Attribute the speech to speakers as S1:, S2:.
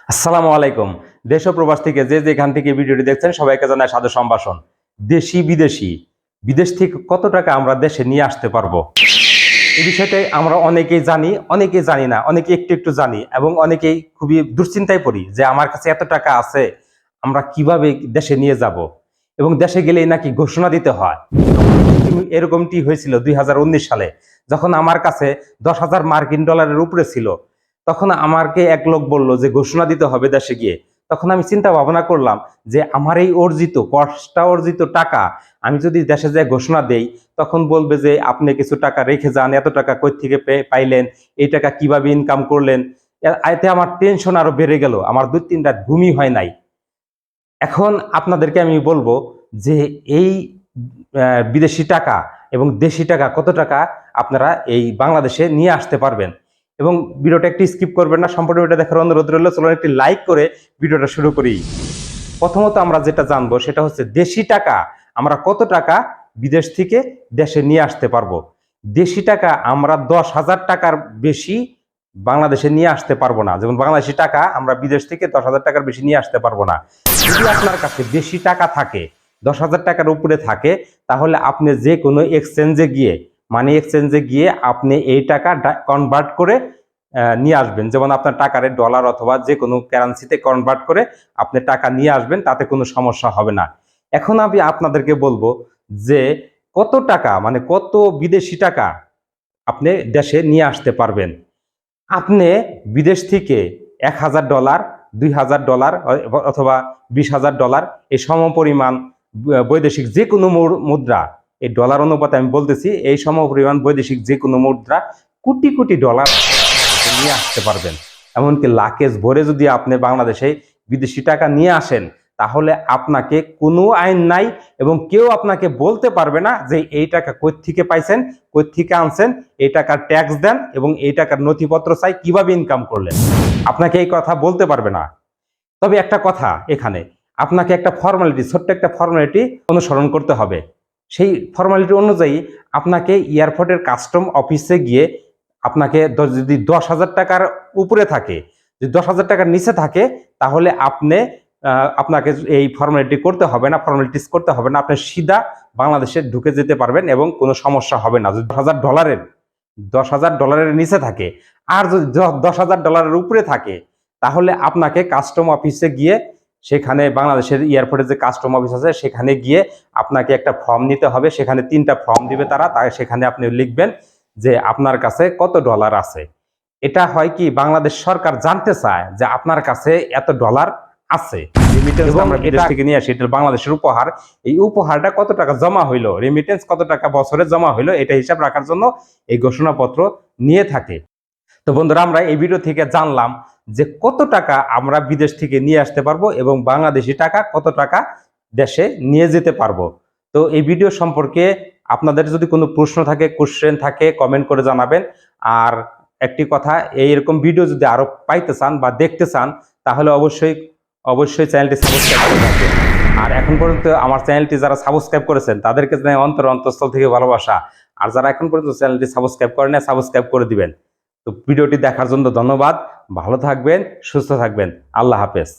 S1: আসসালামু আলাইকুম। দেশ ও প্রবাস থেকে যে যেখান থেকে ভিডিওটি দেখছেন সবাইকে জানাই সাদর সম্ভাষণ। দেশি বিদেশি, বিদেশ থেকে কত টাকা আমরা দেশে নিয়ে আসতে পারবো? এই বিষয়টাই আমরা অনেকেই জানি, অনেকেই জানি না, অনেকে একটু একটু জানি এবং অনেকেই খুবই দুশ্চিন্তায় পড়ি যে আমার কাছে এত টাকা আছে, আমরা কিভাবে দেশে নিয়ে যাব? এবং দেশে গেলেই নাকি ঘোষণা দিতে হয়। এরকমটি হয়েছিল 2019 সালে, যখন আমার কাছে 10,000 মার্কিন ডলারের উপরে ছিল। তখন আমাকে এক লোক বলল যে ঘোষণা দিতে হবে দেশে গিয়ে। তখন আমি চিন্তা ভাবনা করলাম যে আমার এই অর্জিত কষ্টা অর্জিত টাকা আমি যদি দেশে যেয়ে ঘোষণা দেই, তখন বলবে যে আপনি কিছু টাকা রেখে যান, এত টাকা কই থেকে পাইলেন, এই টাকা কিভাবে ইনকাম করলেন। এতে আমার টেনশন আরো বেড়ে গেল, আমার 2-3 রাত ঘুমই হয় নাই। এখন আপনাদেরকে আমি বলবো যে এই বিদেশি টাকা এবং দেশি টাকা কত টাকা আপনারা এই বাংলাদেশে নিয়ে আসতে পারবেন। এবং ভিডিওটা একটু স্কিপ করবেন না, সম্পূর্ণ ভিডিও দেখার অনুরোধ রইল। চলুন একটি লাইক করে ভিডিওটা শুরু করি। প্রথমত আমরা যেটা জানবো সেটা হচ্ছে দেশি টাকা আমরা কত টাকা বিদেশ থেকে দেশে নিয়ে আসতে পারবো। দেশি টাকা আমরা 10,000 টাকার বেশি বাংলাদেশে নিয়ে আসতে পারবো না। যেমন বাংলাদেশি টাকা আমরা বিদেশ থেকে 10,000 টাকার বেশি নিয়ে আসতে পারবো না। যদি আপনার কাছে বেশি টাকা থাকে, 10,000 টাকার উপরে থাকে, তাহলে আপনি যে কোনো এক্সচেঞ্জে গিয়ে, মানি এক্সচেঞ্জে গিয়ে আপনি এই টাকা কনভার্ট করে নিয়ে আসবেন। যেমন আপনার টাকারে ডলার অথবা যে কোনো কারেন্সিতে কনভার্ট করে আপনি টাকা নিয়ে আসবেন, তাতে কোনো সমস্যা হবে না। এখন আমি আপনাদেরকে বলবো যে কত টাকা, মানে কত বিদেশি টাকা আপনি দেশে নিয়ে আসতে পারবেন। আপনি বিদেশ থেকে $1,000, $2,000 অথবা $20,000 এই সমপরিমাণ বৈদেশিক যে কোনো মুদ্রা, এই ডলার অনুপাতে আমি বলতেছি, এই সমপরিমাণ বৈদেশিক যে কোনো মুদ্রা কোটি কোটি ডলার নিয়ে আসতে পারবেন। এমনকি লাকেজ ভরে যদি আপনি বাংলাদেশে বিদেশি টাকা নিয়ে আসেন, তাহলে আপনাকে কোনো আইন নাই এবং কেউ আপনাকে বলতে পারবে না যে এই টাকা কই থেকে পাইছেন, কই থেকে আনছেন, এই টাকার ট্যাক্স দেন এবং এই টাকার নথিপত্র চাই, কিভাবে ইনকাম করলেন। আপনাকে এই কথা বলতে পারবে না। তবে একটা কথা, এখানে আপনাকে একটা ফর্মালিটি, ছোট্ট একটা ফর্মালিটি অনুসরণ করতে হবে। সেই ফর্মালিটি অনুযায়ী আপনাকে এয়ারপোর্টের কাস্টম অফিসে গিয়ে আপনাকে যদি 10,000 টাকার উপরে থাকে, যদি 10,000 টাকার নিচে থাকে, তাহলে আপনাকে এই ফর্মালিটি করতে হবে না, ফর্মালিটিস করতে হবে না। আপনি সিধা বাংলাদেশে ঢুকে যেতে পারবেন এবং কোনো সমস্যা হবে না। যদি $10,000 নিচে থাকে, আর যদি $10,000 উপরে থাকে, তাহলে আপনাকে কাস্টম অফিসে গিয়ে, সেখানে বাংলাদেশের এয়ারপোর্টে যে কাস্টম অফিস আছে সেখানে গিয়ে আপনাকে একটা ফর্ম নিতে হবে। সেখানে 3টা ফর্ম দিবে তারা, তাই সেখানে আপনি লিখবেন যে আপনার কাছে কত ডলার আছে। এটা হয় কি, বাংলাদেশ সরকার জানতে চায় যে আপনার কাছে এত ডলার আছে। রেমিটেন্স আমরা বিদেশ থেকে নিয়ে আসি, এটা বাংলাদেশের উপহার। এই উপহারটা কত টাকা জমা হইলো, রেমিটেন্স কত টাকা বছরে জমা হইলো, এটা হিসাব রাখার জন্য এই ঘোষণাপত্র নিয়ে থাকে। তো বন্ধুরা, আমরা এই ভিডিও থেকে জানলাম যে কত টাকা আমরা বিদেশ থেকে নিয়ে আসতে পারবো এবং বাংলাদেশি টাকা কত টাকা দেশে নিয়ে যেতে পারবো। তো এই ভিডিও সম্পর্কে আপনাদের যদি কোনো প্রশ্ন থাকে, কোশ্চেন থাকে, কমেন্ট করে জানাবেন। আর একটি কথা, এইরকম ভিডিও যদি আরো পাইতে চান বা দেখতে চান, তাহলে অবশ্যই অবশ্যই চ্যানেলটি সাবস্ক্রাইব করে রাখবেন। আর এখন পর্যন্ত আমার চ্যানেলটি যারা সাবস্ক্রাইব করেছেন তাদেরকে জানাই অন্তঃস্থল থেকে ভালোবাসা। আর যারা এখন পর্যন্ত চ্যানেলটি সাবস্ক্রাইব করেন না, সাবস্ক্রাইব করে দিবেন। তো ভিডিওটি দেখার জন্য ধন্যবাদ। ভালো থাকবেন, সুস্থ থাকবেন। আল্লাহ হাফেজ।